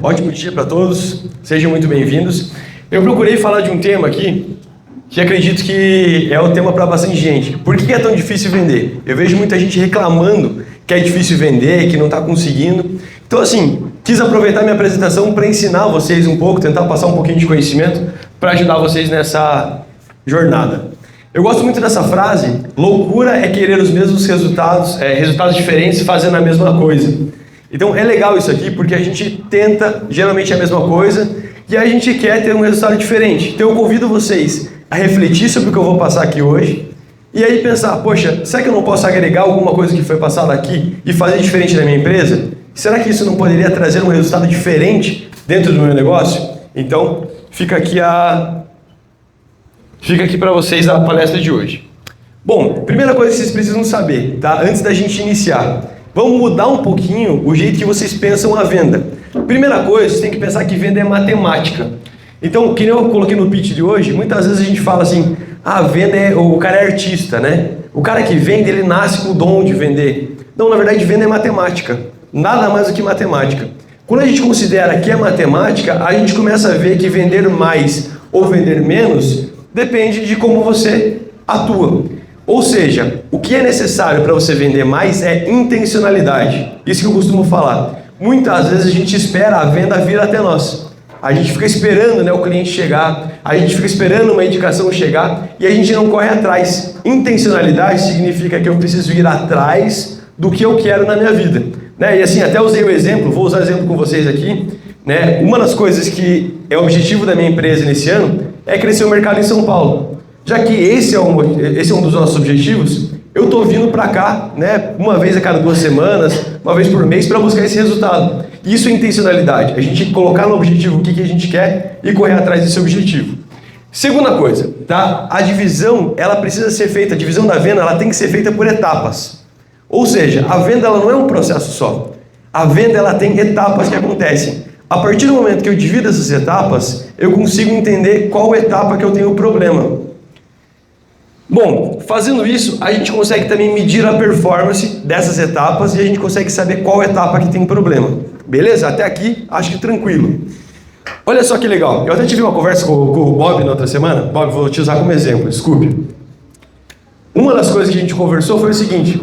Ótimo dia para todos, sejam muito bem-vindos. Eu procurei falar de um tema aqui que acredito que é o tema para bastante gente. Por que é tão difícil vender? Eu vejo muita gente reclamando que é difícil vender, que não está conseguindo. Então, assim, quis aproveitar minha apresentação para ensinar vocês um pouco, tentar passar um pouquinho de conhecimento para ajudar vocês nessa jornada. Eu gosto muito dessa frase: loucura é querer os mesmos resultados, resultados diferentes fazendo a mesma coisa. Então é legal isso aqui porque a gente tenta geralmente a mesma coisa e a gente quer ter um resultado diferente. Então eu convido vocês a refletir sobre o que eu vou passar aqui hoje e aí pensar, poxa, será que eu não posso agregar alguma coisa que foi passada aqui e fazer diferente na minha empresa? Será que isso não poderia trazer um resultado diferente dentro do meu negócio? Então fica aqui para vocês a palestra de hoje. Bom, primeira coisa que vocês precisam saber, tá? Antes da gente iniciar. Vamos mudar um pouquinho o jeito que vocês pensam a venda. Primeira coisa, você tem que pensar que venda é matemática. Então, que nem eu coloquei no pitch de hoje, muitas vezes a gente fala assim, a venda o cara é artista, né? O cara que vende, ele nasce com o dom de vender. Não, na verdade, venda é matemática. Nada mais do que matemática. Quando a gente considera que é matemática, a gente começa a ver que vender mais ou vender menos depende de como você atua. Ou seja, o que é necessário para você vender mais é intencionalidade. Isso que eu costumo falar. Muitas vezes a gente espera a venda vir até nós. A gente fica esperando, o cliente chegar, a gente fica esperando uma indicação chegar e a gente não corre atrás. Intencionalidade significa que eu preciso ir atrás do que eu quero na minha vida. E assim, até usei o exemplo, vou usar o exemplo com vocês aqui. Uma das coisas que é o objetivo da minha empresa nesse ano é crescer o mercado em São Paulo. Já que esse é um dos nossos objetivos, eu estou vindo para cá, uma vez a cada 2 semanas, uma vez por mês, para buscar esse resultado. Isso é intencionalidade, a gente colocar no objetivo o que a gente quer e correr atrás desse objetivo. Segunda coisa, tá? A divisão, ela precisa ser feita, a divisão da venda, ela tem que ser feita por etapas. Ou seja, a venda ela não é um processo só. A venda ela tem etapas que acontecem. A partir do momento que eu divido essas etapas, eu consigo entender qual etapa que eu tenho o problema. Bom, fazendo isso, a gente consegue também medir a performance dessas etapas e a gente consegue saber qual etapa que tem problema. Beleza? Até aqui, acho que tranquilo. Olha só que legal. Eu até tive uma conversa com o Bob na outra semana. Bob, vou te usar como exemplo, desculpe. Uma das coisas que a gente conversou foi o seguinte: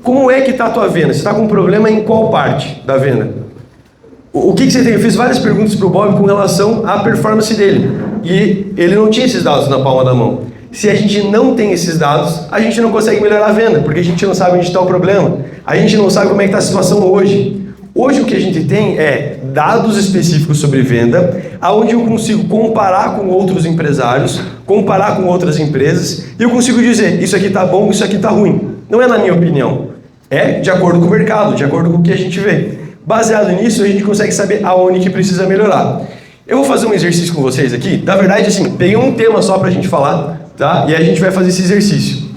como é que está a tua venda? Você está com problema em qual parte da venda? O que você tem? Eu fiz várias perguntas para o Bob com relação à performance dele. E ele não tinha esses dados na palma da mão. Se a gente não tem esses dados, a gente não consegue melhorar a venda, porque a gente não sabe onde está o problema. A gente não sabe como é que está a situação hoje. Hoje o que a gente tem é dados específicos sobre venda, onde eu consigo comparar com outros empresários, comparar com outras empresas, e eu consigo dizer, isso aqui está bom, isso aqui está ruim. Não é na minha opinião. É de acordo com o mercado, de acordo com o que a gente vê. Baseado nisso, a gente consegue saber aonde que precisa melhorar. Eu vou fazer um exercício com vocês aqui. Na verdade, assim, peguei um tema só para a gente falar, tá? E a gente vai fazer esse exercício.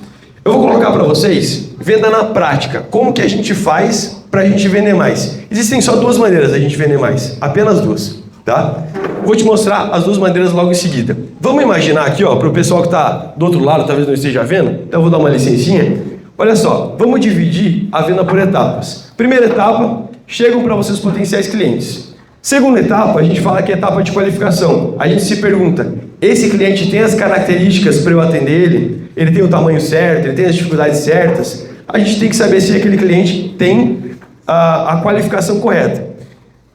Eu vou colocar para vocês venda na prática. Como que a gente faz para a gente vender mais? Existem só 2 maneiras da gente vender mais. Apenas 2, tá? Vou te mostrar as 2 maneiras logo em seguida. Vamos imaginar aqui, para o pessoal que está do outro lado, talvez não esteja vendo. Então eu vou dar uma licencinha. Olha só, vamos dividir a venda por etapas. Primeira etapa, chegam para vocês potenciais clientes. Segunda etapa, a gente fala que é a etapa de qualificação. A gente se pergunta, esse cliente tem as características para eu atender ele? Ele tem o tamanho certo? Ele tem as dificuldades certas? A gente tem que saber se aquele cliente tem a qualificação correta.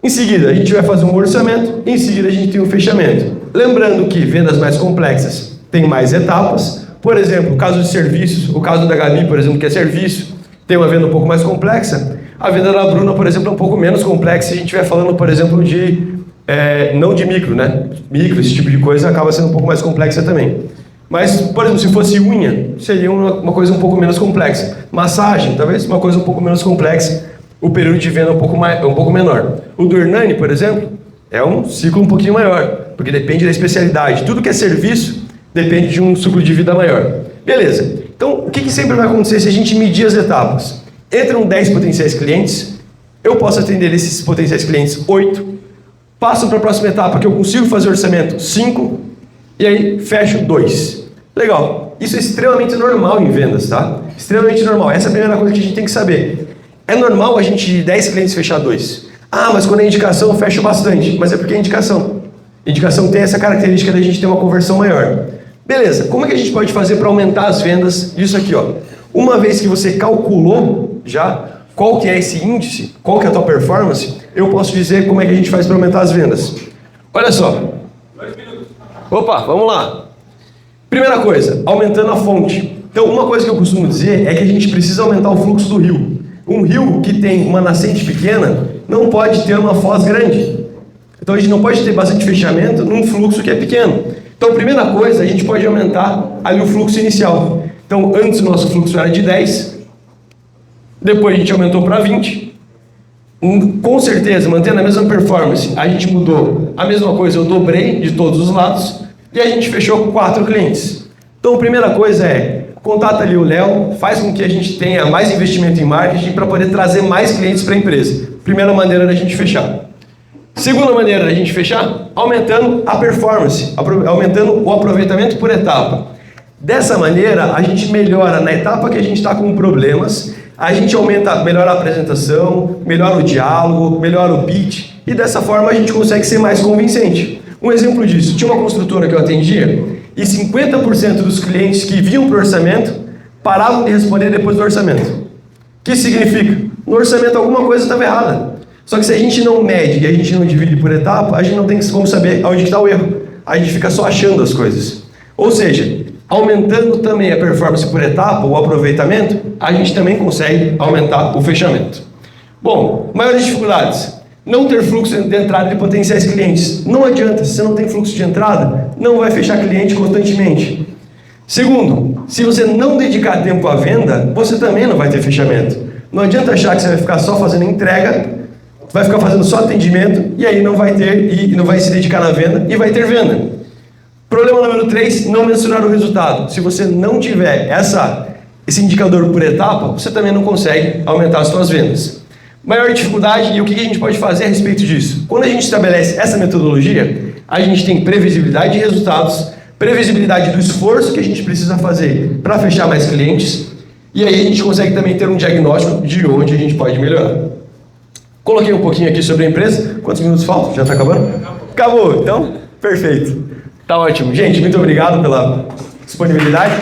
Em seguida, a gente vai fazer um orçamento. Em seguida, a gente tem um fechamento. Lembrando que vendas mais complexas têm mais etapas. Por exemplo, o caso de serviços, o caso da Gabi, por exemplo, que é serviço, tem uma venda um pouco mais complexa. A venda da Bruna, por exemplo, é um pouco menos complexa se a gente estiver falando, por exemplo, não de micro, Micro, esse tipo de coisa acaba sendo um pouco mais complexa também. Mas, por exemplo, se fosse unha, seria uma coisa um pouco menos complexa. Massagem, talvez uma coisa um pouco menos complexa. O período de venda é um pouco menor. O do Hernani, por exemplo, é um ciclo um pouquinho maior, porque depende da especialidade. Tudo que é serviço depende de um ciclo de vida maior. Beleza. Então, o que sempre vai acontecer se a gente medir as etapas? Entram 10 potenciais clientes, eu posso atender esses potenciais clientes 8, passo para a próxima etapa que eu consigo fazer orçamento 5, e aí fecho 2. Legal, isso é extremamente normal em vendas, tá? Extremamente normal, essa é a primeira coisa que a gente tem que saber. É normal a gente de 10 clientes fechar 2. Ah, mas quando é indicação eu fecho bastante. Mas é porque é indicação. Indicação tem essa característica da gente ter uma conversão maior. Beleza, como é que a gente pode fazer para aumentar as vendas disso aqui, ó? Uma vez que você calculou já qual que é esse índice, qual que é a tua performance, eu posso dizer como é que a gente faz para aumentar as vendas. Olha só. 2 minutos. Opa, vamos lá. Primeira coisa, aumentando a fonte. Então, uma coisa que eu costumo dizer é que a gente precisa aumentar o fluxo do rio. Um rio que tem uma nascente pequena não pode ter uma foz grande. Então, a gente não pode ter bastante fechamento num fluxo que é pequeno. Então, a primeira coisa, a gente pode aumentar ali o fluxo inicial. Então, antes o nosso fluxo era de 10, depois a gente aumentou para 20. Com certeza, mantendo a mesma performance, a gente mudou a mesma coisa, eu dobrei de todos os lados e a gente fechou com 4 clientes. Então, a primeira coisa é, contata ali o Léo, faz com que a gente tenha mais investimento em marketing para poder trazer mais clientes para a empresa. Primeira maneira da gente fechar. Segunda maneira da gente fechar, aumentando a performance, aumentando o aproveitamento por etapa. Dessa maneira, a gente melhora na etapa que a gente está com problemas, a gente melhora a apresentação, melhora o diálogo, melhora o pitch, e dessa forma a gente consegue ser mais convincente. Um exemplo disso, tinha uma construtora que eu atendia, e 50% dos clientes que vinham para o orçamento paravam de responder depois do orçamento. O que significa? No orçamento alguma coisa estava errada. Só que se a gente não mede e a gente não divide por etapa, a gente não tem como saber onde está o erro. A gente fica só achando as coisas. Ou seja, aumentando também a performance por etapa, o aproveitamento, a gente também consegue aumentar o fechamento. Bom, maiores dificuldades. Não ter fluxo de entrada de potenciais clientes. Não adianta, se você não tem fluxo de entrada, não vai fechar cliente constantemente. Segundo, se você não dedicar tempo à venda, você também não vai ter fechamento. Não adianta achar que você vai ficar só fazendo entrega, vai ficar fazendo só atendimento e aí não vai ter, e não vai se dedicar na venda e vai ter venda. Problema número 3, não mensurar o resultado. Se você não tiver esse indicador por etapa, você também não consegue aumentar as suas vendas. Maior dificuldade, e o que a gente pode fazer a respeito disso? Quando a gente estabelece essa metodologia, a gente tem previsibilidade de resultados, previsibilidade do esforço que a gente precisa fazer para fechar mais clientes, e aí a gente consegue também ter um diagnóstico de onde a gente pode melhorar. Coloquei um pouquinho aqui sobre a empresa. Quantos minutos faltam? Já está acabando? Acabou, então? Perfeito. Tá ótimo. Gente, muito obrigado pela disponibilidade.